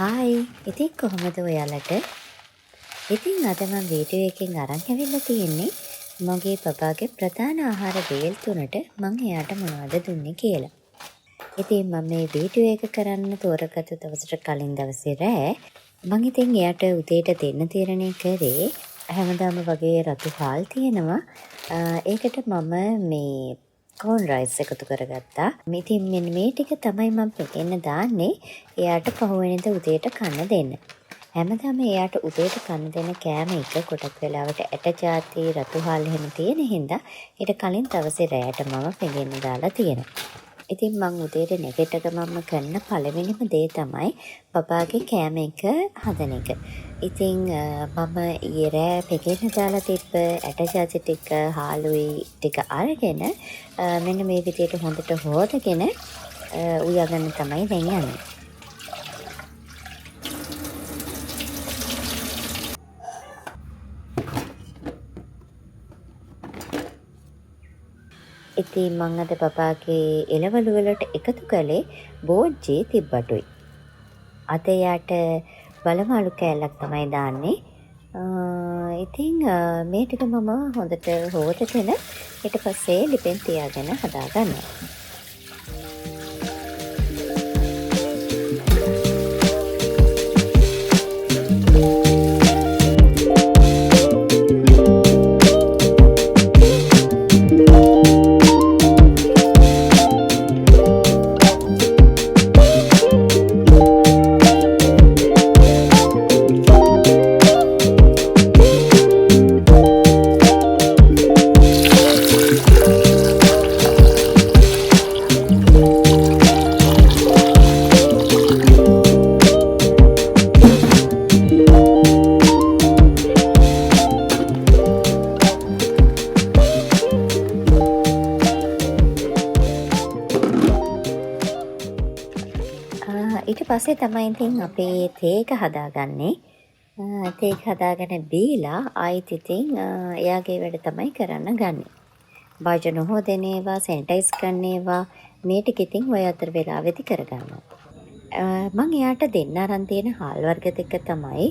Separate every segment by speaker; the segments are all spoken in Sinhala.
Speaker 1: හායි ඉතින් කොහොමද ඔයාලට? ඉතින් අද මම වීඩියෝ එකෙන් අරන් ඇවිල්ලා තියෙන්නේ මගේ පපාගේ ප්‍රධාන ආහාර වේල් තුනට මං එයාට මොනවද දුන්නේ කියලා. ඉතින් මම මේ වීඩියෝ එක කරන්න තෝරගත්ත දවසට කලින් දවසේ රෑ මං ඉතින් එයාට උදේට දෙන්න තීරණය කරේ හැමදාම වගේ රතු හාල් තියෙනවා. ඒකට මම මේ කෝන් රයිස් එකතු කරගත්තා. ඉතින් මෙන්න මේ ටික තමයි මම පෙකෙන්න දාන්නේ එයාට පහුවෙනිදා උදේට කන්න දෙන්න. හැමදාම එයාට උදේට කන්න දෙන කෑම එක ගොඩක් වෙලාවට ඇට ජාති රතු හාල් එහෙම තියෙන හින්දා ඊට කලින් දවසේ රෑට මම පෙඟෙන්න දාලා තියෙනවා. ඉතින් මං උදේට නැගිට ගමන්ම කරන පළවෙනිම දේ තමයි බබාගේ කෑම එක හදන එක. ඉතින් මම ඊයේ රෑ පෙඟෙන්න දාලා තිබ්බ ඇට ජාති ටික හාලුයි ටික අරගෙන මෙන්න මේ විදියට හොඳට හොදගෙන උයාගන්න තමයි දැන් යන්නේ. ඉතින් මං අද බබාගේ එළවලු වලට එකතු කළේ බෝජ්ජි තිබ්බටුයි. අද එයාට බලමාලු කෑල්ලක් තමයි දාන්නේ. ඉතින් මේ ටික මම හොඳට හොදගෙන ඊට පස්සේ ලිපෙන් තියාගෙන හදාගන්නවා. ඊට පස්සේ තමයි ඉතින් අපේ තේ එක හදාගන්නේ. තේ එක හදාගෙන බීලා ආයෙත් ඉතින් එයාගේ වැඩ තමයි කරන්න ගන්නෙ. භාජන හොදන ඒවා, සැනිටයිස් කරන ඒවා මේ ටික ඉතින් ඔය අතර වෙලාවෙදි කරගන්නවා. මං එයාට දෙන්න අරන් තියෙන හාල් වර්ග දෙක තමයි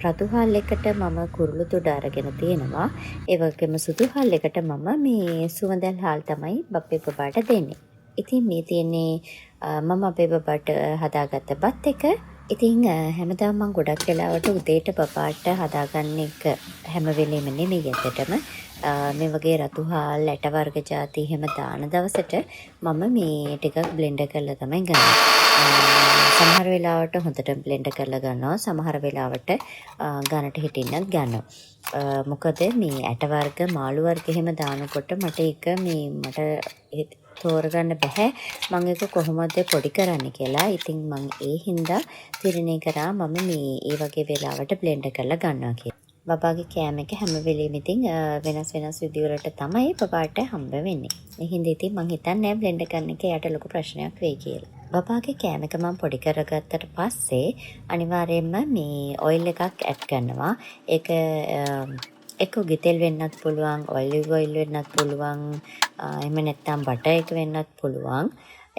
Speaker 1: රතු හාල් එකට මම කුරුළු තුඩ අරගෙන තියෙනවා. ඒ වගේම සුදු හාල් එකට මම මේ සුවඳල් හාල් තමයි අපේ බබාට දෙන්නේ. ඉතින් මේ තියෙන්නේ මම අපේ බබාට හදාගත්ත බත් එක. ඉතින් හැමදාම මම ගොඩක් වෙලාවට උදේට බබාට හදාගන්න එක හැම වෙලෙම නෙමෙයි ඇත්තටම. මේ වගේ රතු හාල් ඇට වර්ග ಜಾති එහෙම දාන දවසට මම මේ ටිකක් බ්ලෙන්ඩර් කරලා තමයි ගන්නේ. සමහර වෙලාවට හොඳට බ්ලෙන්ඩර් කරලා ගන්නවා. සමහර වෙලාවට ගන්නට හිටින්නත් ගන්නවා. මොකද මේ ඇට වර්ග මාළු වර්ග එහෙම දානකොට මට තෝරගන්න බැහැ මම ඒක කොහොමද පොඩි කරන්න කියලා. ඉතින් මම ඒ හින්දා තීරණය කරා මම මේ ඒ වගේ වෙලාවට බ්ලෙන්ඩර් කරලා ගන්නවා කියලා. බබාගේ කෑම එක හැම වෙලෙම ඉතින් වෙනස් විදිවලට තමයි බබාට හම්බ වෙන්නේ. ඒ හින්දා ඉතින් මම හිතන්නේ බ්ලෙන්ඩර් කරන එක යට ලොකු ප්‍රශ්නයක් වෙයි කියලා. බබාගේ කෑම එක මම පොඩි කරගත්තට පස්සේ අනිවාර්යයෙන්ම මේ ඔයිල් එකක් ඇඩ් කරනවා. ඒක එක්ක ගිතෙල් වෙන්නත් පුළුවන්, ඔලිව් ඔයිල් වෙන්නත් පුළුවන්, එහෙම නැත්නම් බටර් එක වෙන්නත් පුළුවන්.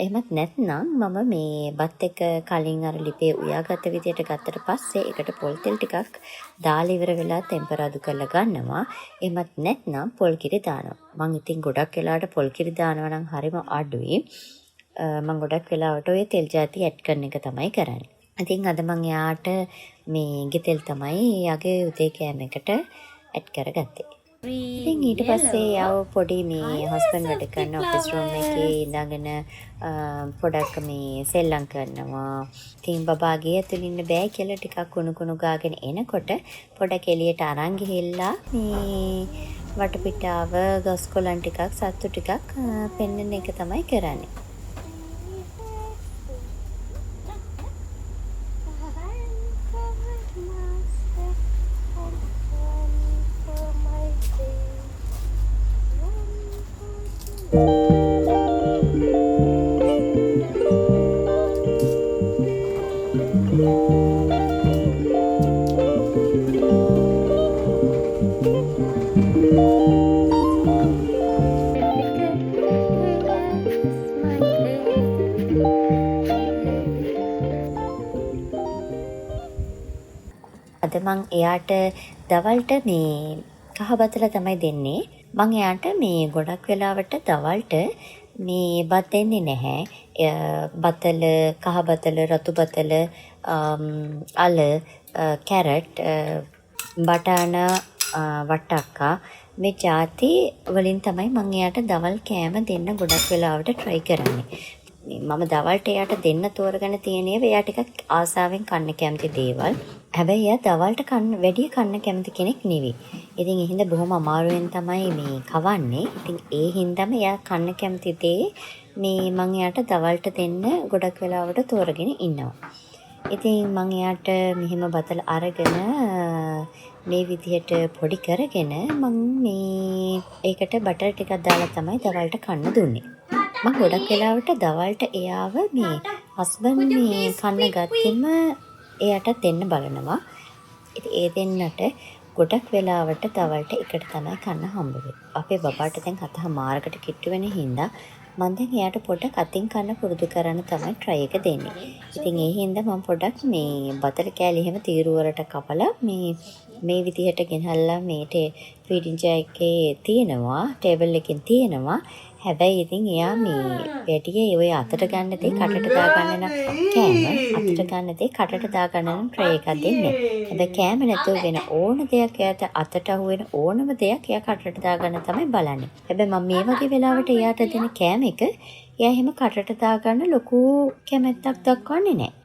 Speaker 1: එහෙමත් නැත්නම් මම මේ බත් එක කලින් අර ලිපේ උයාගත්ත විදියට ගත්තට පස්සේ ඒකට පොල් තෙල් ටිකක් දාලා ඉවර වෙලා ටෙම්පරාදු කරලා ගන්නවා. එහෙමත් නැත්නම් පොල් කිරි දානවා. මම ඉතින් ගොඩක් වෙලාවට පොල් කිරි දානවා නම් හරිම අඩුයි. මම ගොඩක් වෙලාවට ඔය තෙල් ಜಾති ඇඩ් කරන එක තමයි කරන්නේ. ඉතින් අද මම යාට මේ ගිතෙල් තමයි යාගේ උදේ කෑම එකට ඇඩ් කරගත්තේ. ඉතින් ඊට පස්සේ යව පොඩි මේ හස්බන්ඩ් වැඩ කරන ඔෆිස් රූම් එකේ ඉඳගෙන පොඩක් මේ සෙල්ලම් කරනවා. ඉතින් බබාගේ ඇතුළේ ඉන්න බෑ කියලා ටිකක් කුණු ගාගෙන එනකොට පොඩක් එළියට අරන් ගිහිල්ලා මේ වටපිටාව ගස් කොළන් ටිකක් සත්තු ටිකක් පෙන්වන එක තමයි කරන්නේ. මං එයාට දවල්ට මේ කහ බතල තමයි දෙන්නේ. මං එයාට මේ ගොඩක් වෙලාවට දවල්ට මේ බත් දෙන්නේ නැහැ. බතල, කහ බතල, රතු බතල, අල, කැරට්, බටාන, වට්ටක්කා මේ ಜಾති වලින් තමයි මං එයාට දවල් කෑම දෙන්න ගොඩක් වෙලාවට try කරන්නේ. මම දවල්ට එයාට දෙන්න තෝරගෙන තියෙන ඒවා එයා ටිකක් ආසාවෙන් කන්න කැමති දේවල්. හැබැයි එයා දවල්ට වැඩි කන්න කැමති කෙනෙක් නෙවෙයි. ඉතින් ඒ හින්දා බොහොම අමාරුවෙන් තමයි මේ කවන්නේ. ඉතින් ඒ හින්දාම එයා කන්න කැමති දේ මේ මං එයාට දවල්ට දෙන්න ගොඩක් වෙලාවට තෝරගෙන ඉන්නවා. ඉතින් මං එයාට මෙහෙම බතල අරගෙන මේ විදිහට පොඩි කරගෙන මං මේ ඒකට බටර් ටිකක් දාලා තමයි දවල්ට කන්න දුන්නේ. මම ගොඩක් වෙලාවට දවල්ට එයාව මේ හස්බන්ඩ් මේ කන්න ගත්තෙම එයාට දෙන්න බලනවා. ඉතින් ඒ දෙන්නට ගොඩක් වෙලාවට දවල්ට එකට තමයි කන්න හම්බ වෙන්නේ. අපේ බබාට දැන් 7:00කට කිට්ටු වෙන හින්දා මම දැන් එයාට පොඩක් අතින් කන්න පුරුදු කරන්න තමයි try එක දෙන්නේ. ඉතින් ඒ හින්දා මම පොඩක් මේ බතල කෑලි එහෙම තීරුවරට කපලා මේ විදිහට ගෙනහල්ලා මේ ෆීඩින් ජාර් එකේ තියෙනවා, ටේබල් එකකින් තියෙනවා. හැබැයි ඉතින් එයා මේ වැඩියේ ඔය අතට ගන්න දේ කටට දාගන්න නම් කෑම අතට ගන්න දේ කටට දාගන්න නම් tray එකක් දෙන්නේ. හැබැයි කෑම නැතුව වෙන ඕන දෙයක් එයාට අතට අහු වෙන ඕනම දෙයක් එයා කටට දාගන්න තමයි බලන්නේ. හැබැයි මම මේ වගේ වෙලාවට එයාට දෙන කෑම එක එයා එහෙම කටට දාගන්න ලොකු කැමැත්තක් දක්වන්නේ නැහැ.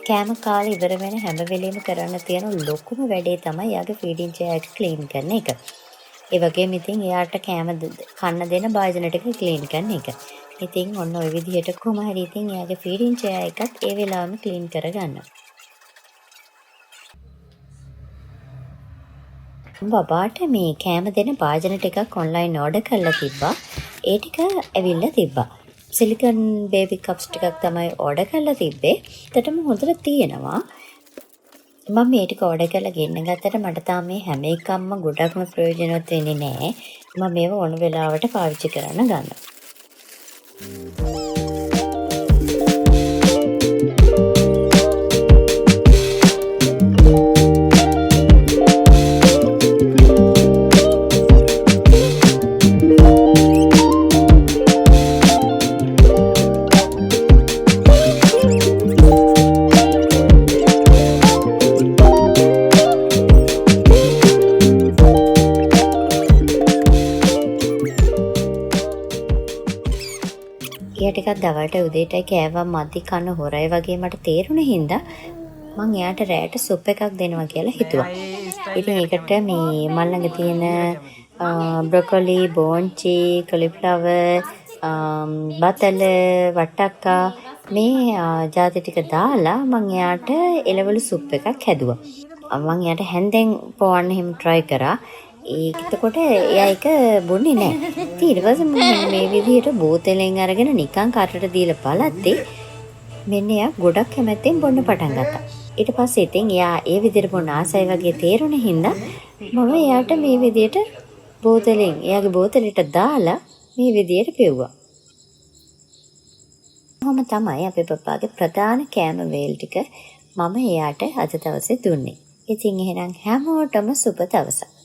Speaker 1: කෑම කාලේ ඉවර වෙන හැම වෙලෙම කරන්න තියෙන ලොකුම වැඩේ තමයි යාගේ ෆීඩින් ජාර් එක ක්ලීන් කරන එක. ඒ වගේම ඉතින් එයාට කෑම කන්න දෙන භාජන ටික ක්ලීන් කරන එක. ඉතින් ඔන්න ඔය විදිහට කොහොම හරි ඉතින් එයාගේ ෆීඩින් ජාර් එකත් ඒ වෙලාවෙම ක්ලීන් කරගන්නවා. බබාට මේ කෑම දෙන භාජන ටිකක් ඔන්ලයින් ඕඩර් කරලා තිබ්බා. ඒ ටික ඇවිල්ලා තිබ්බා. සිලිකන් බේබි කප්ස් ටිකක් තමයි ඕඩර් කරලා තිබ්බේ. ඒකටම හොඳට තියෙනවා. මම මේ ටික ඕඩර් කරලා ගෙන්න ගත්තට මට තාම මේ හැම එකක්ම ගොඩක්ම ප්‍රයෝජනවත් වෙන්නේ නැහැ. මම මේව ඕන වෙලාවට පාවිච්චි කරන්න ගන්නවා. ටිකක් දවල්ට උදේටයි කෑවම් මදි කන හොරයි වගේ මට තේරුණ හින්දා මං එයාට රෑට සුප් එකක් දෙනවා කියලා හිතුවා. ඉතින් ඒකට මේ මල් ළඟ තියෙන බ්‍රොකොලි, බෝන්චි, කොලිෆ්ලවර්, බතල, වට්ටක්කා මේ ජාති ටික දාලා මං එයාට එළවලු සුප් එකක් හැදුවා. මං එයාට හැන්දෙන් පොවන්න එහෙම try කරා. ඒකකොට එයා එක බොන්නේ නැහැ. ඉතින් ඊට පස්සේ මම මේ විදිහට බෝතලෙන් අරගෙන නිකන් කටට දීලා බලද්දි මෙන්න එයා ගොඩක් කැමැත්තෙන් බොන්න පටන් ගත්තා. ඊට පස්සේ ඉතින් එයා ඒ විදිහට බොන්න ආසයි වගේ තේරුණ හින්දා මම එයාට මේ විදිහට බෝතලෙන් එයාගේ බෝතලෙට දාලා මේ විදිහට පෙව්වා. කොහොම තමයි අපේ පප්පාගේ ප්‍රධාන කෑම වේල් ටික මම එයාට අද දවසේ දුන්නේ. ඉතින් එහෙනම් හැමෝටම සුබ දවසක්.